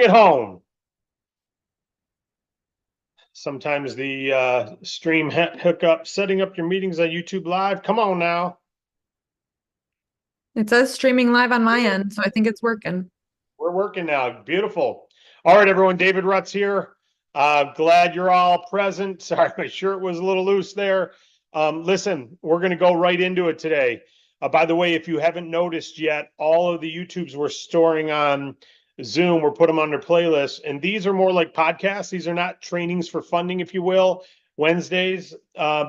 it home. Sometimes the stream hookup, setting up your meetings on YouTube Live. Come on now. It says streaming live on my end, so I think it's working. We're working now. Beautiful. All right, everyone. David Rutz here. Glad you're all present. Sorry, my shirt was a little loose there. Listen, we're going to go right into it today. By the way, if you haven't noticed yet, all of the YouTubes we're storing on Zoom, we're put them on their playlist. And these are more like podcasts. These are not trainings for funding, if you will, Wednesdays,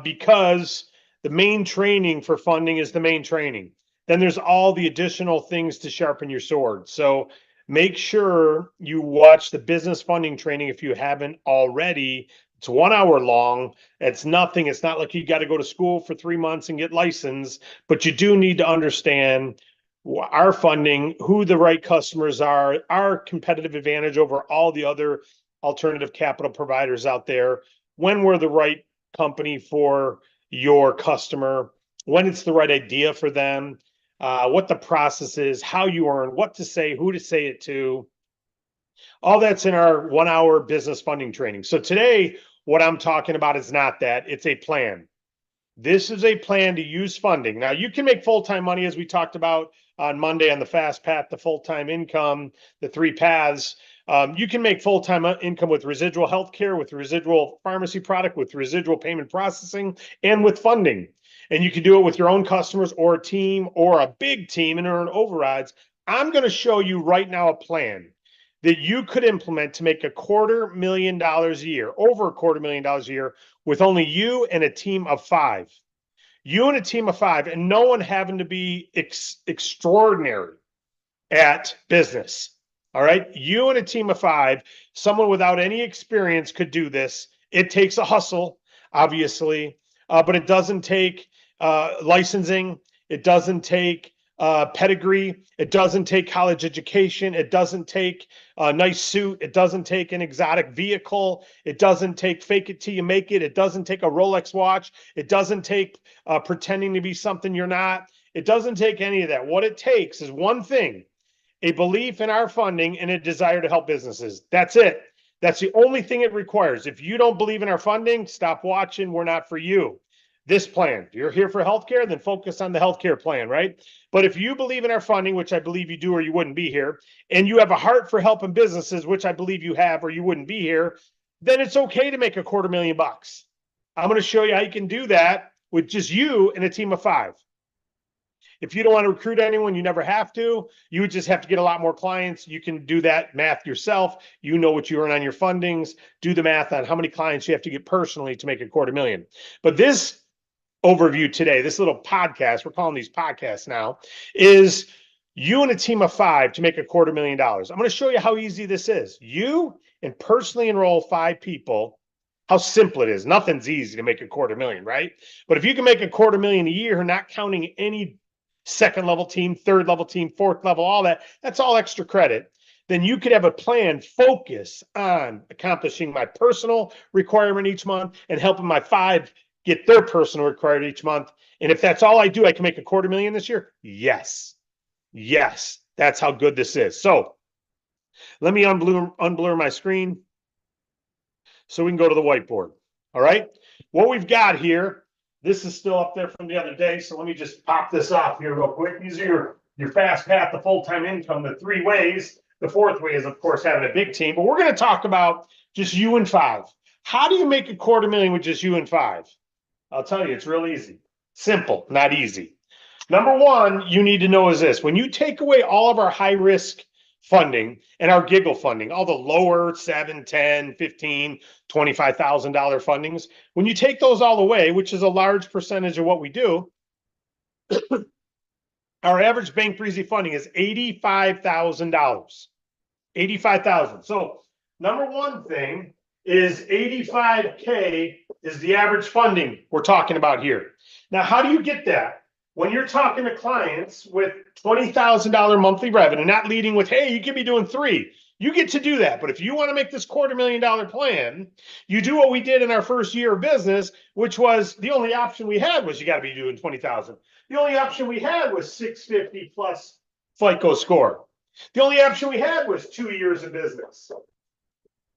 because the main training for funding is the main training. Then there's all the additional things to sharpen your sword. So make sure you watch the business funding training if you haven't already. It's 1 hour long. It's nothing. It's not like you got to go to school for 3 months and get licensed, but you do need to understand our funding, who the right customers are, our competitive advantage over all the other alternative capital providers out there, when we're the right company for your customer, when it's the right idea for them, what the process is, how you earn, what to say, who to say it to. All that's in our 1 hour business funding training. So today, what I'm talking about is not that. It's a plan. This is a plan to use funding. Now, you can make full-time money, as we talked about on Monday on the fast path to full-time income, the 3 paths. You can make full-time income with residual healthcare, with residual pharmacy product, with residual payment processing, and with funding. And you can do it with your own customers or a team or a big team and earn overrides. I'm going to show you right now a plan that you could implement to make $250,000 a year, over $250,000 a year, with only you and a team of 5. You and a team of 5, and no one having to be extraordinary at business. All right. You and a team of 5, someone without any experience could do this. It takes a hustle, obviously, but it doesn't take licensing. It doesn't take pedigree. It doesn't take college education. It doesn't take a nice suit. It doesn't take an exotic vehicle. It doesn't take fake it till you make it. It doesn't take a Rolex watch. It doesn't take pretending to be something you're not. It doesn't take any of that. What it takes is one thing: a belief in our funding and a desire to help businesses. That's it. That's the only thing it requires. If you don't believe in our funding, stop watching. We're not for you. This plan, if you're here for healthcare, then focus on the healthcare plan, right? But if you believe in our funding, which I believe you do, or you wouldn't be here, and you have a heart for helping businesses, which I believe you have, or you wouldn't be here, then it's okay to make $250,000. I'm going to show you how you can do that with just you and a team of 5. If you don't want to recruit anyone, you never have to. You would just have to get a lot more clients. You can do that math yourself. You know what you earn on your fundings. Do the math on how many clients you have to get personally to make $250,000. But this overview today, this little podcast, we're calling these podcasts now, is you and a team of 5 to make $250,000. I'm going to show you how easy this is. You and personally enroll 5 people. How simple it is. Nothing's easy to make $250,000, right? But if you can make $250,000 a year, not counting any second level team, third level team, fourth level, all that, that's all extra credit. Then you could have a plan focus on accomplishing my personal requirement each month and helping my 5 get their personal required each month. And if that's all I do, I can make $250,000 this year. Yes. Yes. That's how good this is. So let me unblur my screen so we can go to the whiteboard. All right. What we've got here, this is still up there from the other day. So let me just pop this off here real quick. These are your fast path to full-time income, the 3 ways. The 4th way is, of course, having a big team. But we're going to talk about just you and 5. How do you make $250,000 with just you and 5? I'll tell you, it's real easy. Simple, not easy. Number 1, you need to know is this. When you take away all of our high-risk funding and our giggle funding, all the lower $7, $10, $15, $25,000 fundings, when you take those all away, which is a large percentage of what we do, our average bank for easy funding is $85,000. $85,000. So number 1 thing is $85K is the average funding we're talking about here. Now, how do you get that? When you're talking to clients with $20,000 monthly revenue, not leading with, hey, you could be doing 3. You get to do that. But if you want to make this $250,000 plan, you do what we did in our first year of business, which was the only option we had was you got to be doing 20,000. The only option we had was 650 plus FICO score. The only option we had was 2 years of business.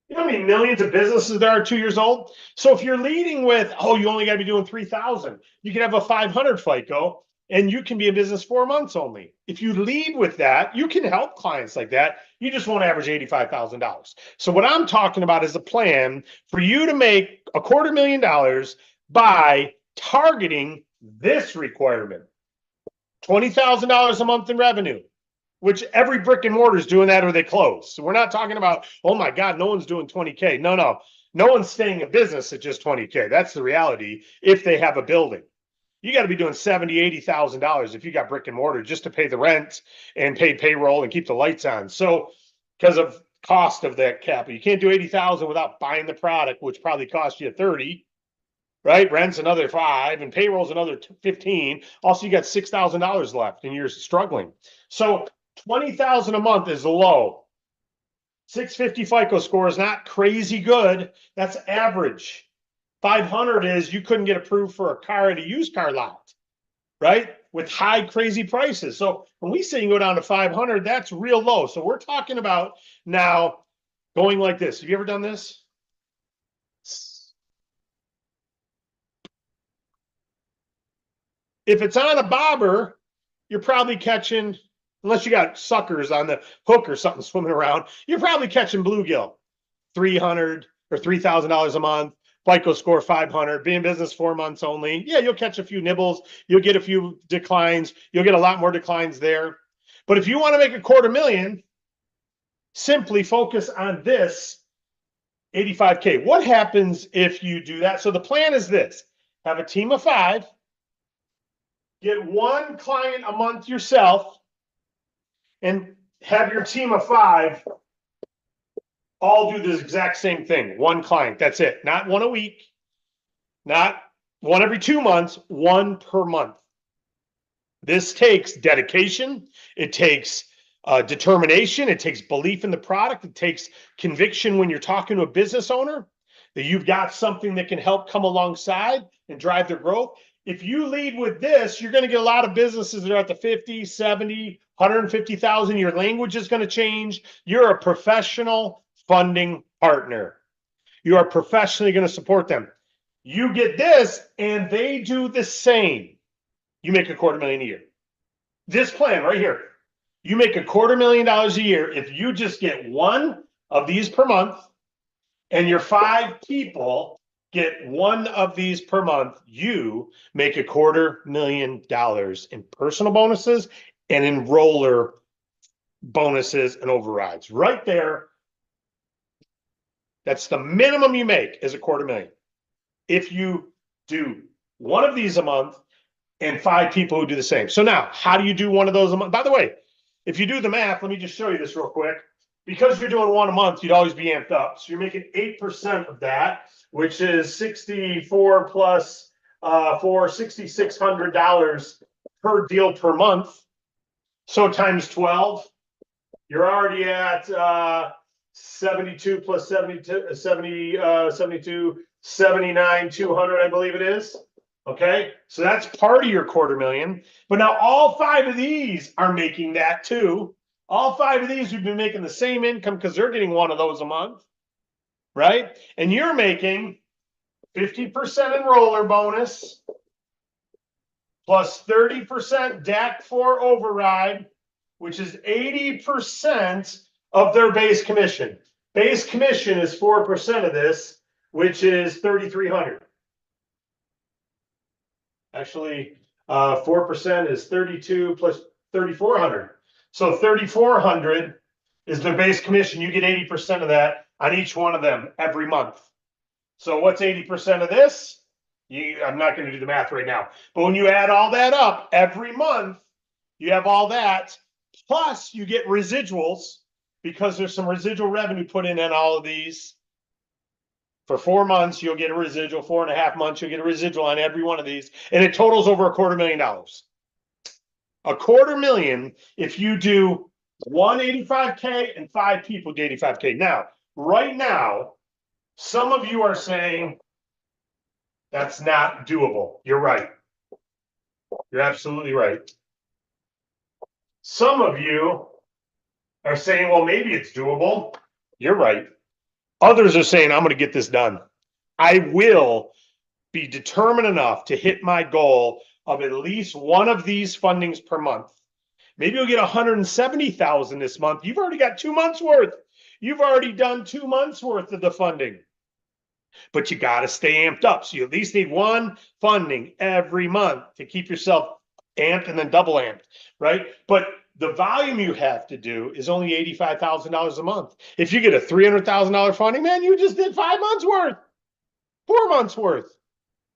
You know how many millions of businesses there are 2 years old? So if you're leading with, oh, you only got to be doing 3,000, you can have a 500 FICO and you can be in business 4 months only. If you lead with that, you can help clients like that. You just won't average $85,000. So what I'm talking about is a plan for you to make $250,000 by targeting this requirement, $20,000 a month in revenue, which every brick and mortar is doing that or they close. So we're not talking about, oh my God, no one's doing 20K. No, no. No one's staying in business at just 20K. That's the reality if they have a building. You got to be doing $70,000, $80,000 if you got brick and mortar just to pay the rent and pay payroll and keep the lights on. So because of cost of that capital, you can't do 80,000 without buying the product, which probably costs you 30, right? Rent's another 5 and payroll's another 15. Also, you got $6,000 left and you're struggling. So 20,000 a month is low. 650 FICO score is not crazy good. That's average. 500 is you couldn't get approved for a car at a used car lot, right? With high crazy prices. So when we say you can go down to 500, that's real low. So we're talking about now going like this. Have you ever done this? If it's on a bobber, you're probably catching, unless you got suckers on the hook or something swimming around, you're probably catching bluegill, 300 or $3,000 a month. FICO score 500, be in business 4 months only. Yeah, you'll catch a few nibbles. You'll get a few declines. You'll get a lot more declines there. But if you want to make $250,000, simply focus on this 85K. What happens if you do that? So the plan is this: have a team of 5, get 1 client a month yourself, and have your team of 5 all do this exact same thing. 1 client, that's it. Not 1 a week, not 1 every 2 months, 1 per month. This takes dedication. It takes determination. It takes belief in the product. It takes conviction when you're talking to a business owner that you've got something that can help come alongside and drive their growth. If you lead with this, you're going to get a lot of businesses that are at the 50, 70, 150,000. Your language is going to change. You're a professional funding partner. You are professionally going to support them. You get this and they do the same. You make $250,000 a year. This plan right here, you make $250,000 a year if you just get 1 of these per month and your 5 people get 1 of these per month. You make $250,000 in personal bonuses and in roller bonuses and overrides. Right there, that's the minimum you make is $250,000. If you do 1 of these a month and 5 people who do the same. So now, how do you do 1 of those a month? By the way, if you do the math, let me just show you this real quick. Because you're doing 1 a month, you'd always be amped up. So you're making 8% of that, which is 64 plus for $6,600 per deal per month. So times 12, you're already at 72 plus 72, 79, 200, I believe it is. Okay, so that's part of your $250,000. But now all 5 of these are making that too. All 5 of these would be making the same income because they're getting 1 of those a month, right? And you're making 50% in roller bonus plus 30% D.A.C. override, which is 80% of their base commission. Base commission is 4% of this, which is $3,300. Actually, 4% is 32 plus 3,400. So 3,400 is their base commission. You get 80% of that on each one of them every month. So what's 80% of this? I'm not going to do the math right now. But when you add all that up every month, you have all that. Plus you get residuals because there's some residual revenue put in all of these. For 4 months, you'll get a residual. 4.5 months, you'll get a residual on every one of these. And it totals over $250,000. $250,000 if you do 185K and 5 people get 85K. Now, right now, some of you are saying that's not doable. You're right. You're absolutely right. Some of you are saying, well, maybe it's doable. You're right. Others are saying, I'm going to get this done. I will be determined enough to hit my goal of at least one of these fundings per month. Maybe you'll get 170,000 this month. You've already got 2 months worth. You've already done 2 months worth of the funding. But you got to stay amped up. So you at least need one funding every month to keep yourself amped and then double amped, right? But the volume you have to do is only $85,000 a month. If you get a $300,000 funding, man, you just did 5 months worth, 4 months worth,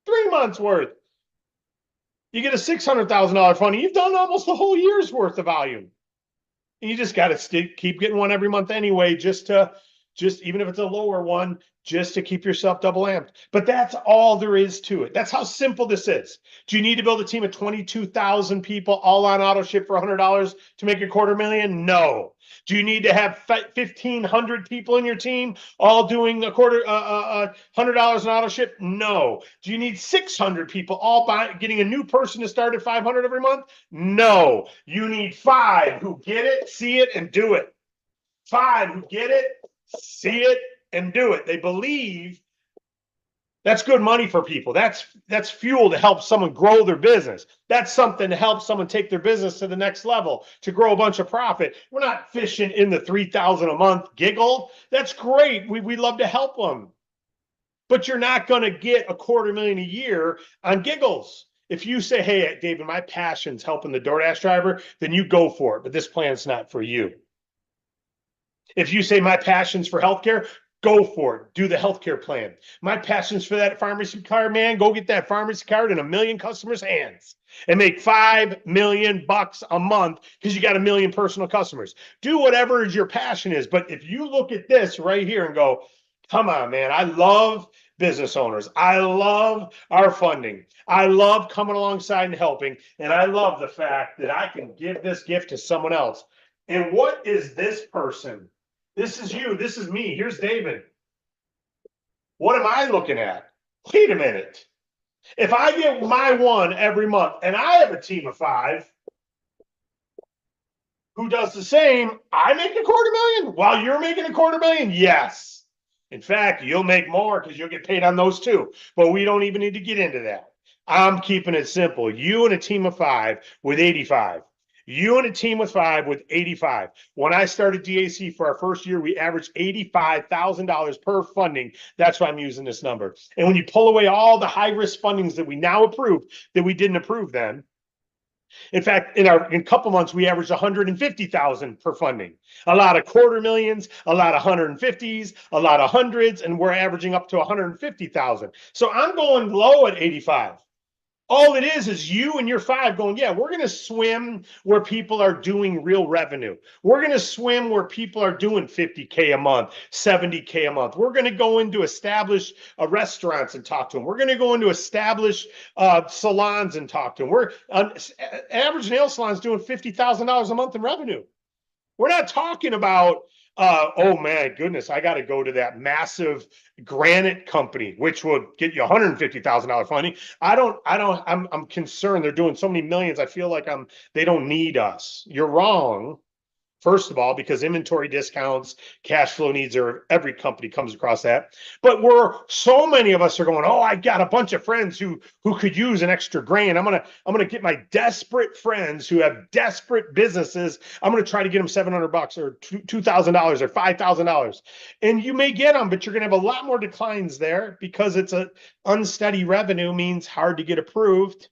3 months worth. You get a $600,000 funding, you've done almost a whole year's worth of volume. And you just got to keep getting one every month anyway, just even if it's a lower one, just to keep yourself double amped. But that's all there is to it. That's how simple this is. Do you need to build a team of 22,000 people all on auto ship for $100 to make $250,000? No. Do you need to have 1,500 people in your team all doing $100 in auto ship? No. Do you need 600 people all getting a new person to start at 500 every month? No. You need 5 who get it, see it, and do it. 5 who get it, see it, and do it. They believe that's good money for people. That's fuel to help someone grow their business. That's something to help someone take their business to the next level, to grow a bunch of profit. We're not fishing in the 3,000 a month giggle. That's great. We love to help them. But you're not going to get $250,000 a year on giggles. If you say, hey, David, my passion's helping the DoorDash driver, then you go for it. But this plan's not for you. If you say my passion's for healthcare, go for it. Do the healthcare plan. My passion's for that pharmacy card, man. Go get that pharmacy card in 1 million customers' hands and make $5 million a month because you got 1 million personal customers. Do whatever your passion is. But if you look at this right here and go, come on, man, I love business owners. I love our funding. I love coming alongside and helping. And I love the fact that I can give this gift to someone else. And what is this person? This is you. This is me. Here's David. What am I looking at? Wait a minute. If I get my one every month and I have a team of 5 who does the same, I make $250,000 while you're making $250,000. Yes. In fact, you'll make more because you'll get paid on those too. But we don't even need to get into that. I'm keeping it simple. You and a team of 5 with 85. You and a team with 5 with 85. When I started D.A.C. for our first year, we averaged $85,000 per funding. That's why I'm using this number. And when you pull away all the high-risk fundings that we now approve that we didn't approve then, in fact, in a couple months, we averaged 150,000 per funding. A lot of $250,000, a lot of 150s, a lot of hundreds, and we're averaging up to 150,000. So I'm going low at 85. All it is you and your 5 going, yeah, we're going to swim where people are doing real revenue. We're going to swim where people are doing 50K a month, 70K a month. We're going to go into established restaurants and talk to them. We're going to go into established salons and talk to them. We're average nail salons doing $50,000 a month in revenue. We're not talking about oh man, goodness, I got to go to that massive granite company, which will get you $150,000 funding. I'm concerned they're doing so many millions. I feel like they don't need us. You're wrong. First of all, because inventory discounts, cash flow needs every company comes across that. But so many of us are going, oh, I got a bunch of friends who could use an extra grand. I'm gonna get my desperate friends who have desperate businesses. I'm gonna try to get them $700 or $2,000 or $5,000. And you may get them, but you're gonna have a lot more declines there because it's a unsteady revenue means hard to get approved.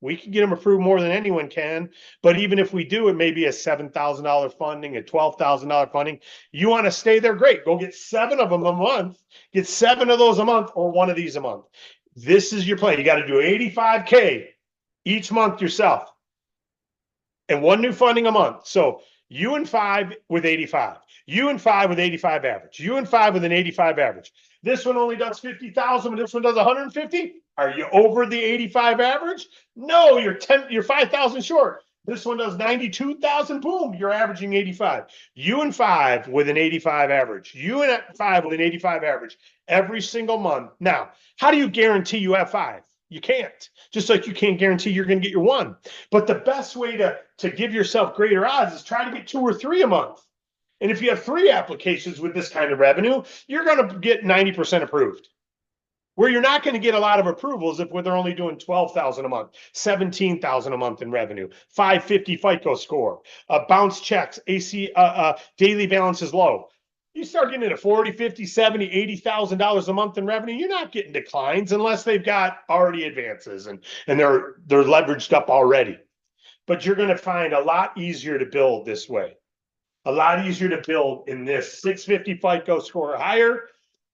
We can get them approved more than anyone can, but even if we do, it may be a $7,000 funding, a $12,000 funding. You want to stay there? Great. Go get 7 of them a month. Get 7 of those a month or 1 of these a month. This is your plan. You got to do 85K each month yourself and 1 new funding a month. So you and 5 with 85. You and 5 with 85 average. You and 5 with an 85 average. This one only does 50,000, and this one does 150. Are you over the 85 average? No, you're 5,000 short. This one does 92,000. Boom, you're averaging 85. You and 5 with an 85 average. You and 5 with an 85 average every single month. Now, how do you guarantee you have 5? You can't. Just like you can't guarantee you're going to get your 1. But the best way to give yourself greater odds is try to get 2 or 3 a month. And if you have 3 applications with this kind of revenue, you're going to get 90% approved. Where you're not going to get a lot of approvals if they're only doing 12,000 a month, 17,000 a month in revenue, 550 FICO score, bounce checks, AC daily balance is low. You start getting into 40, 50, 70, $80,000 a month in revenue, you're not getting declines unless they've got already advances and they're leveraged up already. But you're going to find a lot easier to build this way. A lot easier to build in this 650 FICO score or higher,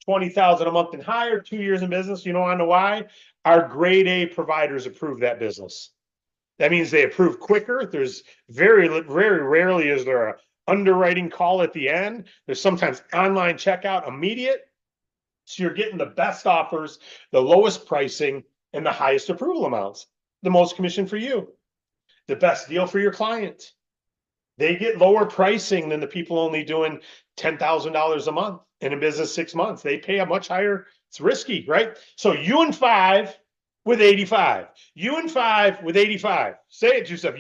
20,000 a month and higher, 2 years in business. You know, I know why. Our grade A providers approve that business. That means they approve quicker. There's very rarely is there a underwriting call at the end. There's sometimes online checkout immediate. So you're getting the best offers, the lowest pricing, and the highest approval amounts. The most commission for you. The best deal for your client. They get lower pricing than the people only doing $10,000 a month in a business 6 months. They pay a much higher. It's risky, right? So you and 5 with 85. You and 5 with 85. Say it to yourself.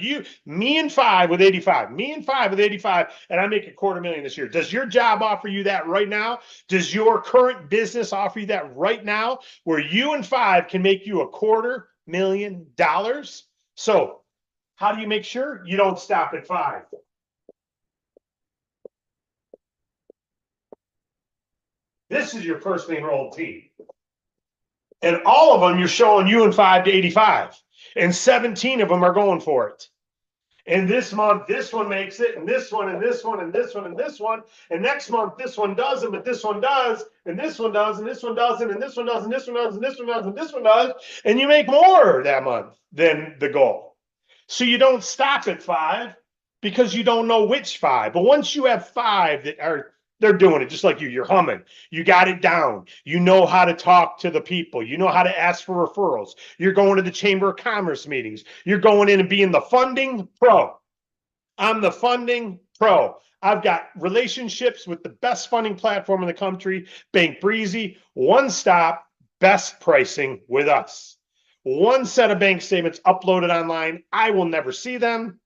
Me and 5 with 85. Me and 5 with 85. And I make $250,000 this year. Does your job offer you that right now? Does your current business offer you that right now? Where you and 5 can make you $250,000? So how do you make sure you don't stop at 5? This is your personally enrolled team. And all of them, you're showing you and 5 to 85. And 17 of them are going for it. And this month, this one makes it, and this one, and this one, and this one, and this one. And next month, this one doesn't, but this one does, and this one does, and this one doesn't, and this one does, and this one does, and this one does, and this one does. And you make more that month than the goal. So you don't stop at 5 because you don't know which 5. But once you have 5 that are they're doing it just like you. You're humming. You got it down. You know how to talk to the people. You know how to ask for referrals. You're going to the Chamber of Commerce meetings. You're going in and being the funding pro. I'm the funding pro. I've got relationships with the best funding platform in the country, Bank Breezy, one stop, best pricing with us. One set of bank statements uploaded online. I will never see them.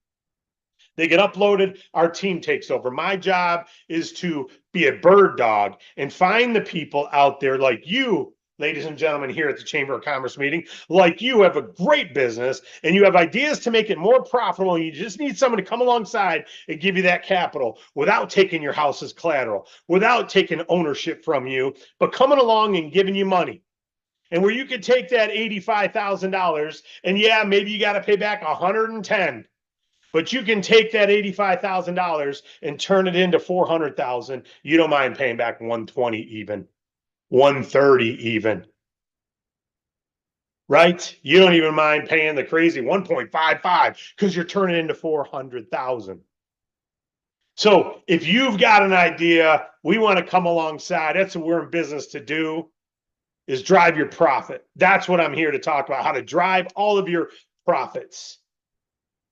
They get uploaded. Our team takes over. My job is to be a bird dog and find the people out there like you, ladies and gentlemen, here at the Chamber of Commerce meeting, like you have a great business and you have ideas to make it more profitable. And you just need someone to come alongside and give you that capital without taking your house as collateral, without taking ownership from you, but coming along and giving you money. And where you could take that $85,000 and yeah, maybe you got to pay back 110. But you can take that $85,000 and turn it into 400,000. You don't mind paying back 120 even, 130 even, right? You don't even mind paying the crazy 1.55 because you're turning into 400,000. So if you've got an idea, we want to come alongside. That's what we're in business to do, is drive your profit. That's what I'm here to talk about, how to drive all of your profits.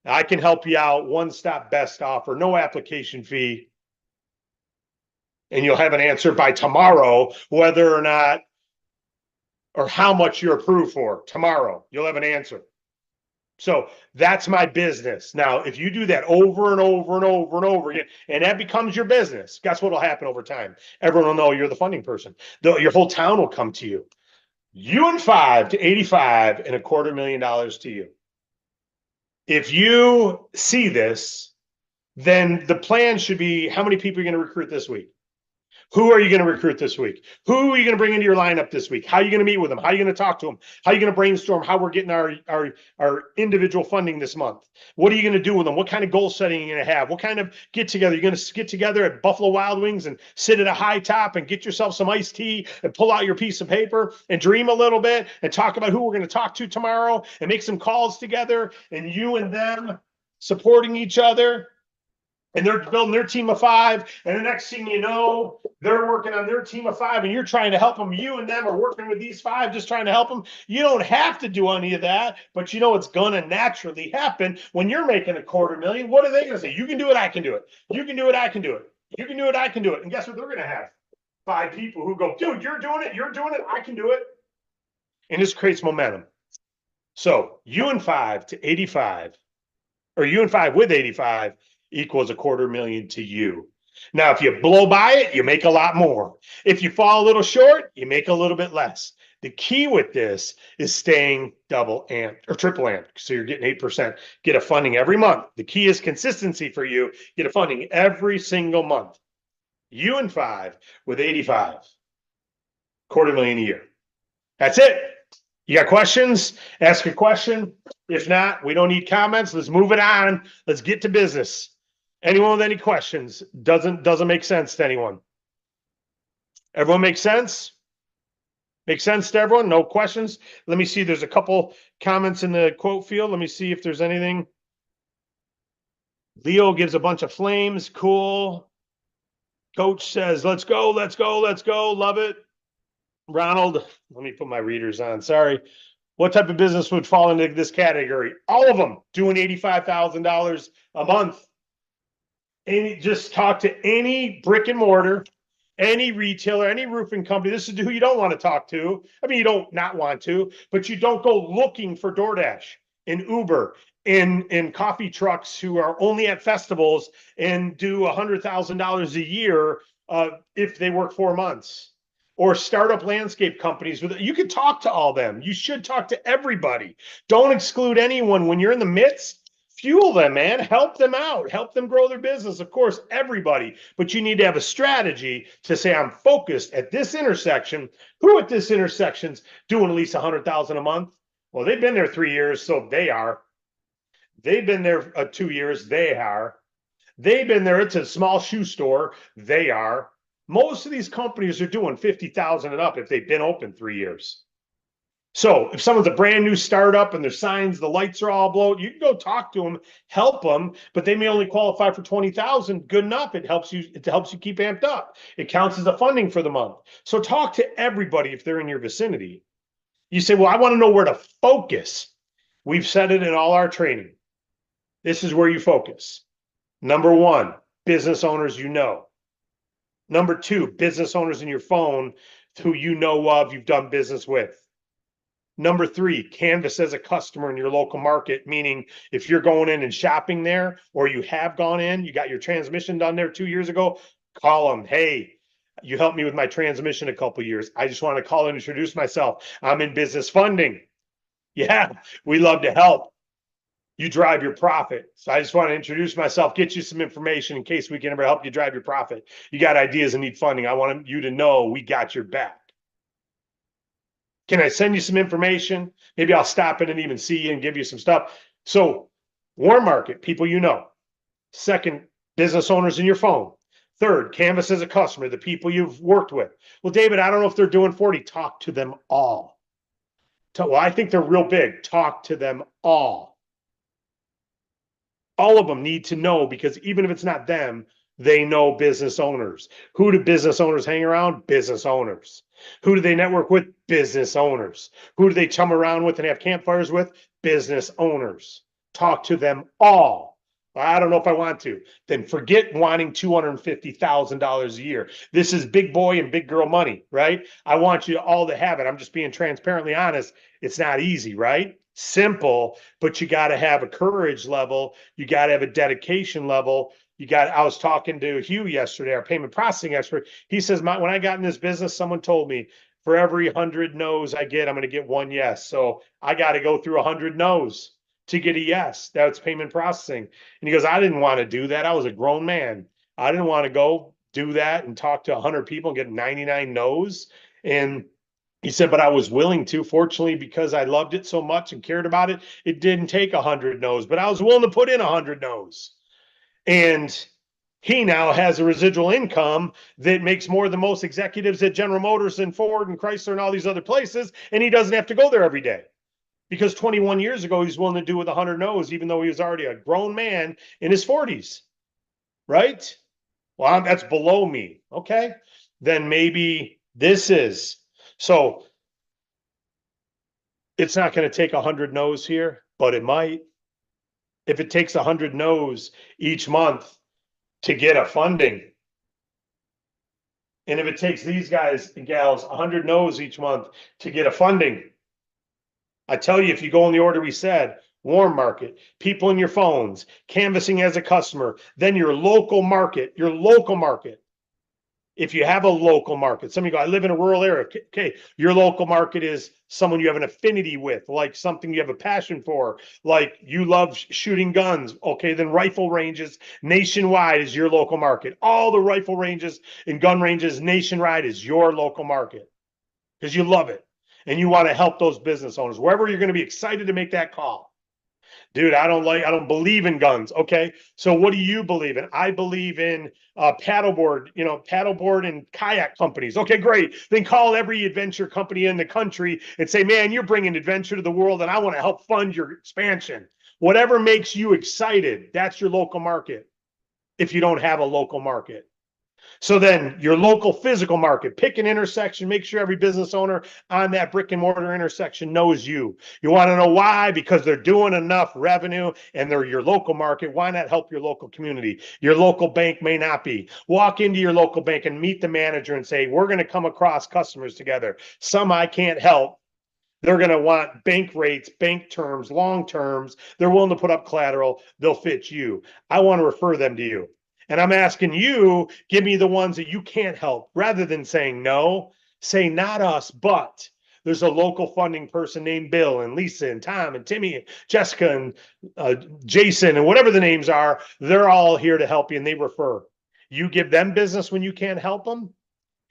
I can help you out. One-stop best offer, no application fee. And you'll have an answer by tomorrow, whether or not, or how much you're approved for. Tomorrow, you'll have an answer. So that's my business. Now, if you do that over and over and over and over again, and that becomes your business, guess what will happen over time? Everyone will know you're the funding person. Your whole town will come to you. You and 5 to 85 and $250,000 to you. If you see this, then the plan should be, how many people are you going to recruit this week? Who are you going to recruit this week? Who are you going to bring into your lineup this week? How are you going to meet with them? How are you going to talk to them? How are you going to brainstorm how we're getting our individual funding this month? What are you going to do with them? What kind of goal setting are you going to have? What kind of get together? You're going to get together at Buffalo Wild Wings and sit at a high top and get yourself some iced tea and pull out your piece of paper and dream a little bit and talk about who we're going to talk to tomorrow and make some calls together, and you and them supporting each other. And they're building their team of 5. And the next thing you know, they're working on their team of 5 and you're trying to help them. You and them are working with these 5, just trying to help them. You don't have to do any of that, but you know it's going to naturally happen when you're making $250,000. What are they going to say? You can do it. I can do it. You can do it. I can do it. You can do it. I can do it. And guess what they're going to have? 5 people who go, dude, you're doing it. You're doing it. I can do it. And this creates momentum. So you and 5 to 85, or you and 5 with 85, equals $250,000 to you. Now, if you blow by it, you make a lot more. If you fall a little short, you make a little bit less. The key with this is staying double amped or triple amped. So you're getting 8%. Get a funding every month. The key is consistency for you. Get a funding every single month. You and 5 with 85. $250,000 a year. That's it. You got questions? Ask a question. If not, we don't need comments. Let's move it on. Let's get to business. Anyone with any questions? Doesn't make sense to anyone. Everyone make sense? Make sense to everyone? No questions? Let me see. There's a couple comments in the quote field. Let me see if there's anything. Leo gives a bunch of flames. Cool. Coach says, let's go, let's go, let's go. Love it. Ronald, let me put my readers on. Sorry. What type of business would fall into this category? All of them doing $85,000 a month. And just talk to any brick and mortar, any retailer, any roofing company. This is who you don't want to talk to. I mean, you don't not want to, but you don't go looking for DoorDash and Uber and coffee trucks who are only at festivals and do $100,000 a year if they work 4 months. Or startup landscape companies. You can talk to all them. You should talk to everybody. Don't exclude anyone. When you're in the midst, fuel them, man. Help them out. Help them grow their business. Of course, everybody. But you need to have a strategy to say, I'm focused at this intersection. Who at this intersection's doing at least $100,000 a month? Well, they've been there 3 years, so they are. They've been there 2 years. They are. They've been there. It's a small shoe store. They are. Most of these companies are doing 50,000 and up if they've been open 3 years. So if someone's a brand new startup and their signs, the lights are all blown, you can go talk to them, help them, but they may only qualify for 20,000. Good enough. It helps you keep amped up. It counts as a funding for the month. So talk to everybody if they're in your vicinity. You say, well, I want to know where to focus. We've said it in all our training. This is where you focus. Number 1, business owners you know. Number 2, business owners in your phone who you know of, you've done business with. Number 3, canvas as a customer in your local market, meaning if you're going in and shopping there or you have gone in, you got your transmission done there 2 years ago, call them. Hey, you helped me with my transmission a couple years. I just want to call and introduce myself. I'm in business funding. Yeah, we love to help. You drive your profit. So I just want to introduce myself, get you some information in case we can ever help you drive your profit. You got ideas and need funding. I want you to know we got your back. Can I send you some information? Maybe I'll stop in and even see you and give you some stuff. So warm market, people you know. 2nd, business owners in your phone. 3rd, canvas as a customer, the people you've worked with. Well, David, I don't know if they're doing 40. Talk to them all. Well, I think they're real big. Talk to them all. All of them need to know, because even if it's not them, they know business owners. Who do business owners hang around? Business owners. Who do they network with? Business owners. Who do they chum around with and have campfires with? Business owners. Talk to them all. I don't know if I want to. Then forget wanting $250,000 a year. This is big boy and big girl money, right? I want you all to have it. I'm just being transparently honest. It's not easy, right? Simple, but you got to have a courage level. You got to have a dedication level. I was talking to Hugh yesterday, our payment processing expert. He says, when I got in this business, someone told me for every 100 no's I get, I'm going to get 1 yes. So I got to go through 100 no's to get a yes. That's payment processing. And he goes, I didn't want to do that. I was a grown man. I didn't want to go do that and talk to 100 people and get 99 no's. And he said, but I was willing to. Fortunately, because I loved it so much and cared about it, it didn't take 100 no's, but I was willing to put in 100 no's. And he now has a residual income that makes more than most executives at General Motors and Ford and Chrysler and all these other places. And he doesn't have to go there every day, because 21 years ago, he's willing to do with 100 no's, even though he was already a grown man in his 40s, right? Well, that's below me. Okay, then maybe this is. So it's not going to take 100 no's here, but it might. If it takes 100 no's each month to get a funding, and if it takes these guys and gals 100 no's each month to get a funding, I tell you, if you go in the order we said, warm market, people in your phones, canvassing as a customer, then your local market, If you have a local market, some of you go, I live in a rural area. Okay, your local market is someone you have an affinity with, like something you have a passion for, like you love shooting guns. Okay, then rifle ranges nationwide is your local market. All the rifle ranges and gun ranges nationwide is your local market because you love it and you want to help those business owners wherever you're going to be excited to make that call. Dude, I don't believe in guns. Okay. So what do you believe in? I believe in paddleboard and kayak companies. Okay, great. Then call every adventure company in the country and say, man, you're bringing adventure to the world and I want to help fund your expansion. Whatever makes you excited, that's your local market. If you don't have a local market. So then your local physical market, pick an intersection, make sure every business owner on that brick and mortar intersection knows you. You want to know why? Because they're doing enough revenue and they're your local market. Why not help your local community? Your local bank may not be. Walk into your local bank and meet the manager and say, we're going to come across customers together. Some I can't help. They're going to want bank rates, bank terms, long terms. They're willing to put up collateral. They'll fit you. I want to refer them to you. And I'm asking you, give me the ones that you can't help. Rather than saying no, say not us, but there's a local funding person named Bill and Lisa and Tom and Timmy and Jessica and Jason and whatever the names are. They're all here to help you and they refer. You give them business when you can't help them.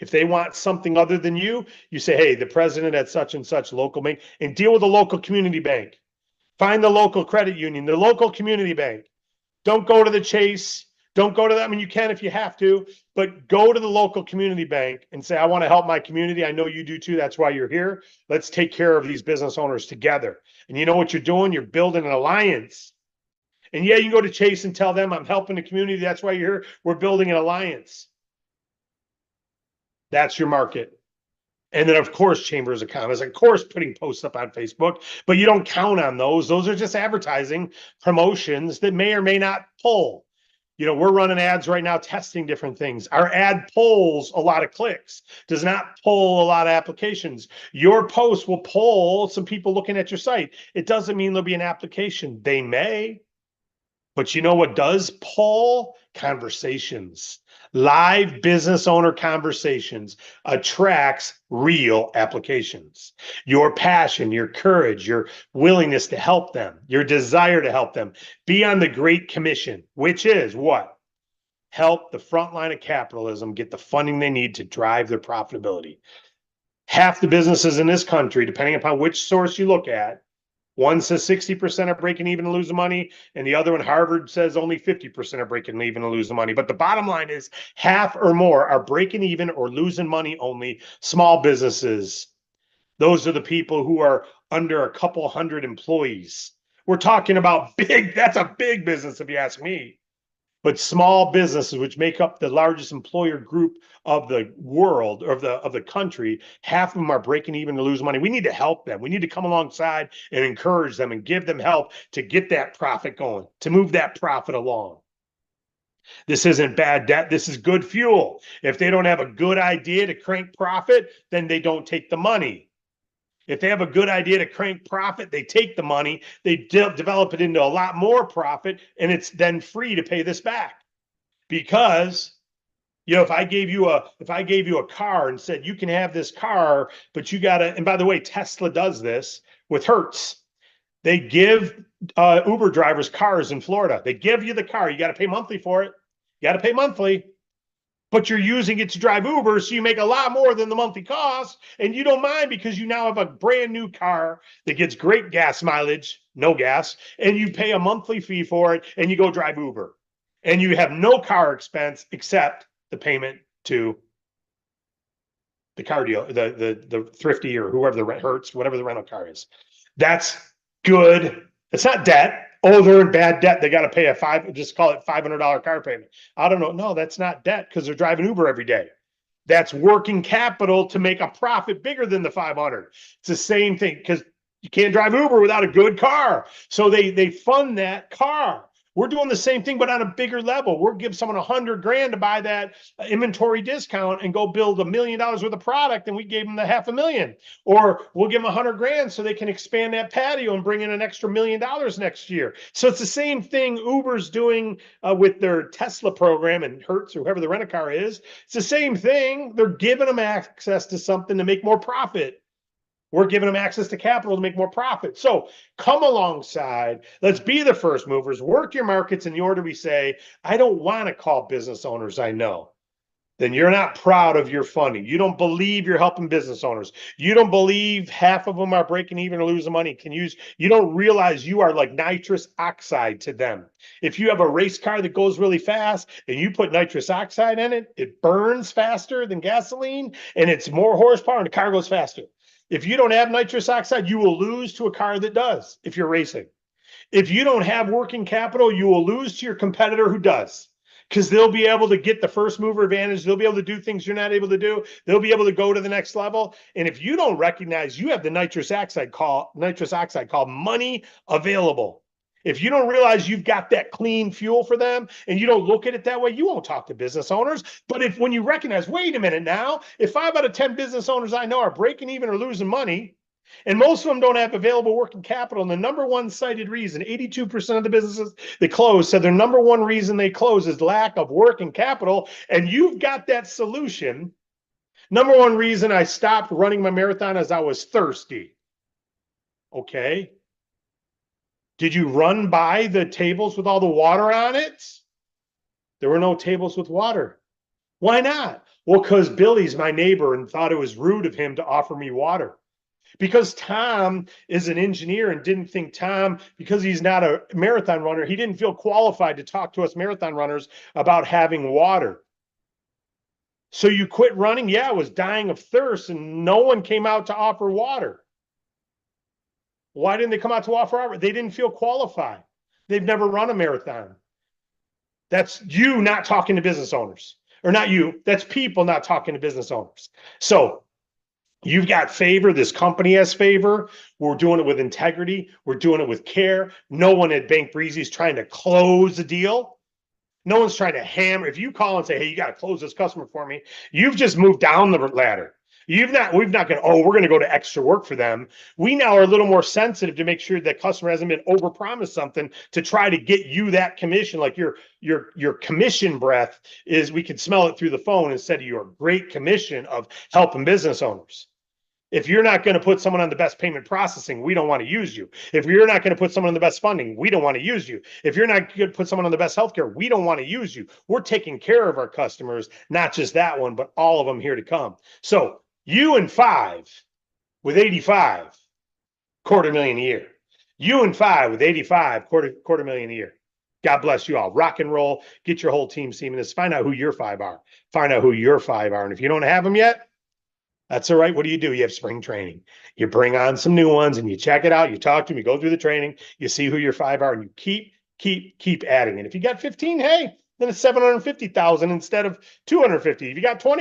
If they want something other than you, you say, hey, the president at such and such local bank, and deal with the local community bank. Find the local credit union, the local community bank. Don't go to the Chase. Don't go to that. I mean, you can if you have to, but go to the local community bank and say, I want to help my community. I know you do too. That's why you're here. Let's take care of these business owners together. And you know what you're doing? You're building an alliance. And yeah, you can go to Chase and tell them I'm helping the community. That's why you're here. We're building an alliance. That's your market. And then, of course, chambers of commerce, of course, putting posts up on Facebook, but you don't count on those. Those are just advertising promotions that may or may not pull. You know, we're running ads right now, testing different things. Our ad pulls a lot of clicks, does not pull a lot of applications. Your post will pull some people looking at your site. It doesn't mean there'll be an application. They may, but you know what does pull? Conversations. Live business owner conversations attracts real applications. Your passion, your courage, your willingness to help them, your desire to help them. Be on the Great Commission, which is what? Help the front line of capitalism get the funding they need to drive their profitability. Half the businesses in this country, depending upon which source you look at, one says 60% are breaking even and losing money, and the other one, Harvard, says only 50% are breaking even and losing money. But the bottom line is half or more are breaking even or losing money only. Small businesses. Those are the people who are under a couple hundred employees. We're talking about big, that's a big business if you ask me. But small businesses, which make up the largest employer group of the world or of the country, half of them are breaking even to lose money. We need to help them. We need to come alongside and encourage them and give them help to get that profit going, to move that profit along. This isn't bad debt. This is good fuel. If they don't have a good idea to crank profit, then they don't take the money. If they have a good idea to crank profit, they take the money, they develop it into a lot more profit, and it's then free to pay this back. Because, you know, if I gave you a car and said you can have this car, but you gotta, and by the way, Tesla does this with Hertz. They give Uber drivers cars in Florida. They give you the car. You got to pay monthly for it. You got to pay monthly. But you're using it to drive Uber, so you make a lot more than the monthly cost, and you don't mind because you now have a brand new car that gets great gas mileage, no gas, and you pay a monthly fee for it, and you go drive Uber. And you have no car expense except the payment to the car deal, the thrifty or whoever the Hertz, whatever the rental car is. That's good. It's not debt. Oh, they're in bad debt. They got to pay just call it $500 car payment. I don't know. No, that's not debt because they're driving Uber every day. That's working capital to make a profit bigger than the 500. It's the same thing because you can't drive Uber without a good car. So they fund that car. We're doing the same thing, but on a bigger level. We'll give someone $100,000 to buy that inventory discount and go build $1 million worth of product, and we gave them the $500,000. Or we'll give them $100,000 so they can expand that patio and bring in an extra $1 million next year. So it's the same thing Uber's doing with their Tesla program and Hertz or whoever the rent-a-car is. It's the same thing. They're giving them access to something to make more profit. We're giving them access to capital to make more profit. So come alongside. Let's be the first movers. Work your markets in the order we say. I don't want to call business owners I know. Then you're not proud of your funding. You don't believe you're helping business owners. You don't believe half of them are breaking even or losing money. You don't realize you are like nitrous oxide to them. If you have a race car that goes really fast and you put nitrous oxide in it, it burns faster than gasoline and it's more horsepower and the car goes faster. If you don't have nitrous oxide, you will lose to a car that does if you're racing. If you don't have working capital, you will lose to your competitor who does, because they'll be able to get the first mover advantage. They'll be able to do things you're not able to do. They'll be able to go to the next level. And if you don't recognize you have the nitrous oxide called money available, if you don't realize you've got that clean fuel for them and you don't look at it that way, you won't talk to business owners. But when you recognize, wait a minute now, if 5 out of 10 business owners I know are breaking even or losing money, and most of them don't have available working capital, and the number one cited reason, 82% of the businesses that close said their number one reason they close is lack of working capital, and you've got that solution. Number one reason I stopped running my marathon is I was thirsty. Okay. Did you run by the tables with all the water on it? There were no tables with water. Why not? Well, because Billy's my neighbor and thought it was rude of him to offer me water. Because Tom is an engineer and didn't think because he's not a marathon runner, he didn't feel qualified to talk to us marathon runners about having water. So you quit running? Yeah, I was dying of thirst and no one came out to offer water. Why didn't they come out to offer water? They didn't feel qualified. They've never run a marathon. That's you not talking to business owners. Or not you, that's people not talking to business owners. So you've got favor. This company has favor. We're doing it with integrity. We're doing it with care. No one at Bank Breezy is trying to close the deal. No one's trying to hammer. If you call and say, hey, you got to close this customer for me, you've just moved down the ladder. We've not gone, we're going to go to extra work for them. We now are a little more sensitive to make sure that customer hasn't been overpromised something to try to get you that commission. Like your commission breath is, we can smell it through the phone instead of your great commission of helping business owners. If you're not going to put someone on the best payment processing, we don't want to use you. If you're not going to put someone on the best funding, we don't want to use you. If you're not going to put someone on the best healthcare, we don't want to use you. We're taking care of our customers, not just that one, but all of them here to come. So you and 5 with 85, $250,000 a year. You and 5 with 85, $250,000 a year. God bless you all. Rock and roll. Get your whole team seeing this. Find out who your 5 are. Find out who your 5 are. And if you don't have them yet, that's all right. What do? You have spring training. You bring on some new ones and you check it out. You talk to them, you go through the training, you see who your 5 are, and you keep adding. And if you got 15, hey, then it's 750,000 instead of 250. If you got 20,